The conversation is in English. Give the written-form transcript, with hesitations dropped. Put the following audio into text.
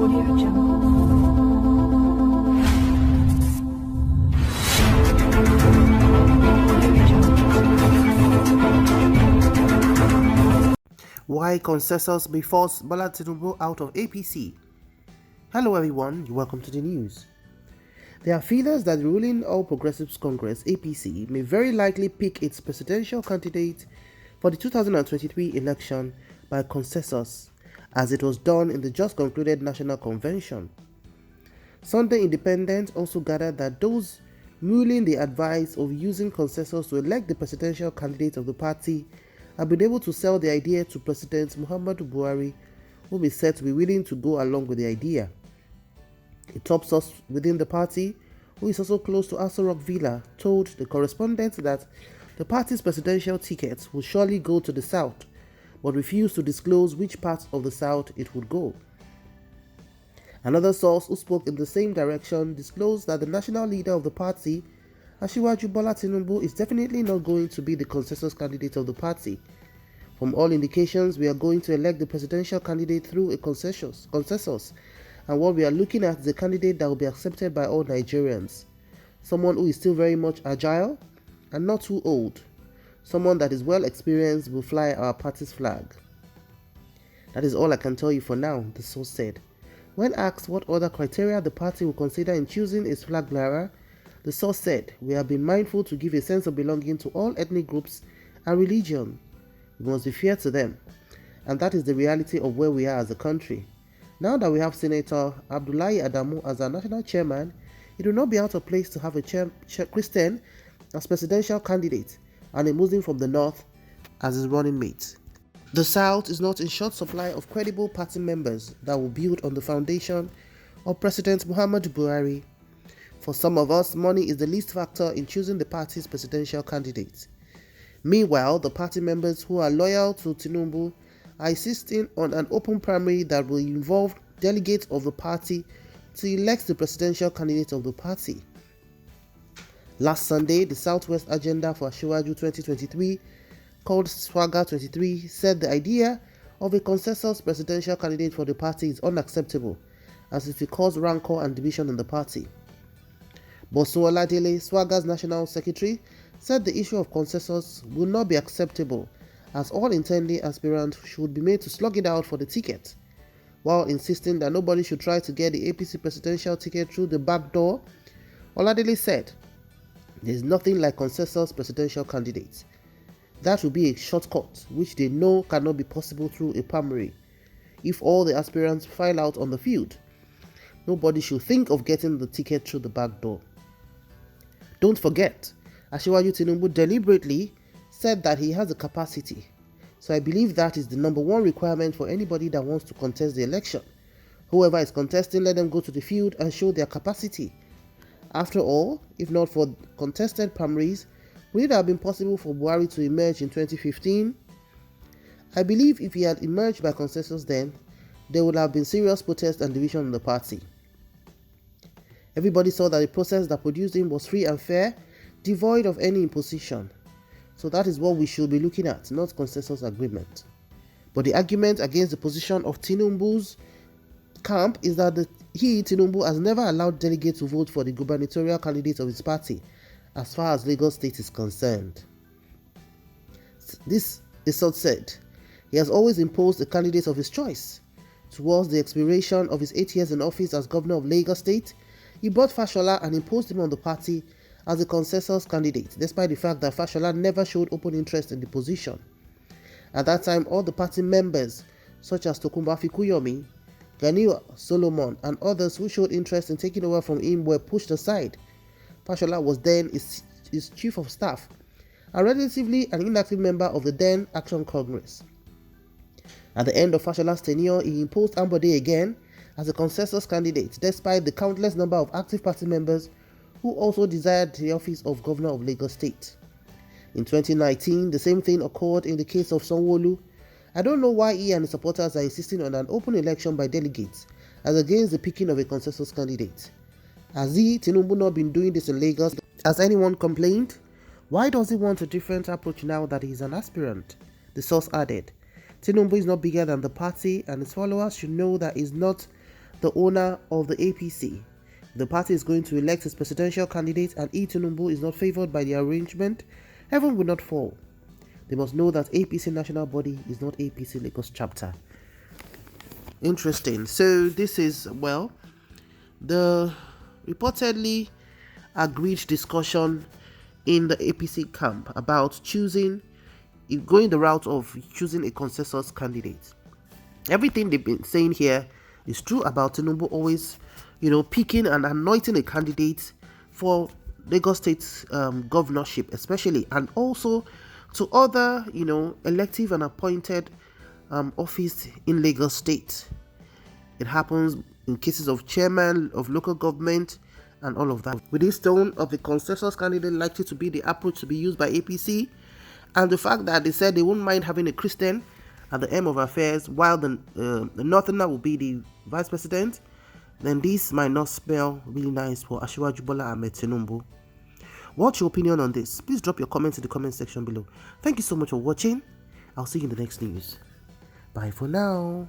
Why consensus may force Bola Tinubu out of APC? Hello everyone, welcome to the news. There are feelers that the ruling All Progressives Congress APC may very likely pick its presidential candidate for the 2023 election by consensus, as it was done in the just concluded National Convention. Sunday Independent also gathered that those ruling the advice of using consensus to elect the presidential candidate of the party have been able to sell the idea to President Muhammadu Buhari, whom is said to be willing to go along with the idea. A top source within the party, who is also close to Aso Rock Villa, told the correspondent that the party's presidential ticket would surely go to the south, but refused to disclose which parts of the south it would go. Another source who spoke in the same direction disclosed that the national leader of the party, Asiwaju Bola Tinubu, is definitely not going to be the consensus candidate of the party. From all indications, we are going to elect the presidential candidate through a consensus, and what we are looking at is a candidate that will be accepted by all Nigerians. Someone who is still very much agile and not too old. Someone that is well experienced will fly our party's flag. That is all I can tell you for now, the source said. When asked what other criteria the party will consider in choosing its flag bearer, the source said, "We have been mindful to give a sense of belonging to all ethnic groups and religion. We must be fair to them, and that is the reality of where we are as a country. Now that we have Senator Abdullahi Adamu as our national chairman, it will not be out of place to have a Christian as presidential candidate and a Muslim from the north as his running mate. The South is not in short supply of credible party members that will build on the foundation of President Muhammadu Buhari. For some of us, money is the least factor in choosing the party's presidential candidate. Meanwhile, the party members who are loyal to Tinubu are insisting on an open primary that will involve delegates of the party to elect the presidential candidate of the party. Last Sunday, the Southwest Agenda for Asiwaju 2023, called Swagger 23, said the idea of a consensus presidential candidate for the party is unacceptable, as it will cause rancor and division in the party. Bosun Oladele, Swagger's national secretary, said the issue of consensus will not be acceptable, as all intending aspirants should be made to slug it out for the ticket. While insisting that nobody should try to get the APC presidential ticket through the back door, Oladele said, "There is nothing like consensus presidential candidates. That will be a shortcut, which they know cannot be possible through a primary. If all the aspirants file out on the field, nobody should think of getting the ticket through the back door." Don't forget, Asiwaju Tinubu deliberately said that he has the capacity. So I believe that is the number one requirement for anybody that wants to contest the election. Whoever is contesting, let them go to the field and show their capacity. After all, if not for contested primaries, would it have been possible for Buhari to emerge in 2015? I believe if he had emerged by consensus then, there would have been serious protest and division in the party. Everybody saw that the process that produced him was free and fair, devoid of any imposition. So that is what we should be looking at, not consensus agreement. But the argument against the position of Tinubu's camp is that Tinubu, has never allowed delegates to vote for the gubernatorial candidate of his party, as far as Lagos State is concerned. This is so said. He has always imposed the candidate of his choice. Towards the expiration of his 8 years in office as governor of Lagos State, he brought Fashola and imposed him on the party as a consensus candidate, despite the fact that Fashola never showed open interest in the position. At that time, all the party members, such as Tokunbo Fikuyomi, Ganiu Solomon, and others who showed interest in taking over from him were pushed aside. Fashola was then his chief of staff, and relatively an inactive member of the then Action Congress. At the end of Fashola's tenure, he imposed Ambode again as a consensus candidate, despite the countless number of active party members who also desired the office of governor of Lagos State. In 2019, the same thing occurred in the case of Sanwo-Olu. I don't know why he and his supporters are insisting on an open election by delegates as against the picking of a consensus candidate. Has Tinubu not been doing this in Lagos? Has anyone complained? Why does he want a different approach now that he is an aspirant? The source added, Tinubu is not bigger than the party, and his followers should know that he is not the owner of the APC. The party is going to elect its presidential candidate and Tinubu is not favored by the arrangement, heaven will not fall. They must know that APC national body is not APC Lagos chapter. Interesting. So this is, well, the reportedly agreed discussion in the APC camp about going the route of choosing a consensus candidate. Everything they've been saying here is true about Tinubu always, picking and anointing a candidate for Lagos State governorship, especially, and also to other, elective and appointed office in Lagos State. It happens in cases of chairman of local government and all of that. With this tone of the consensus candidate likely to be the approach to be used by APC, and the fact that they said they wouldn't mind having a Christian at the end of affairs while the Northerner will be the vice president, then this might not spell really nice for Asiwaju Bola and Tinubu. What's your opinion on this? Please drop your comments in the comment section below. Thank you so much for watching. I'll see you in the next news. Bye for now.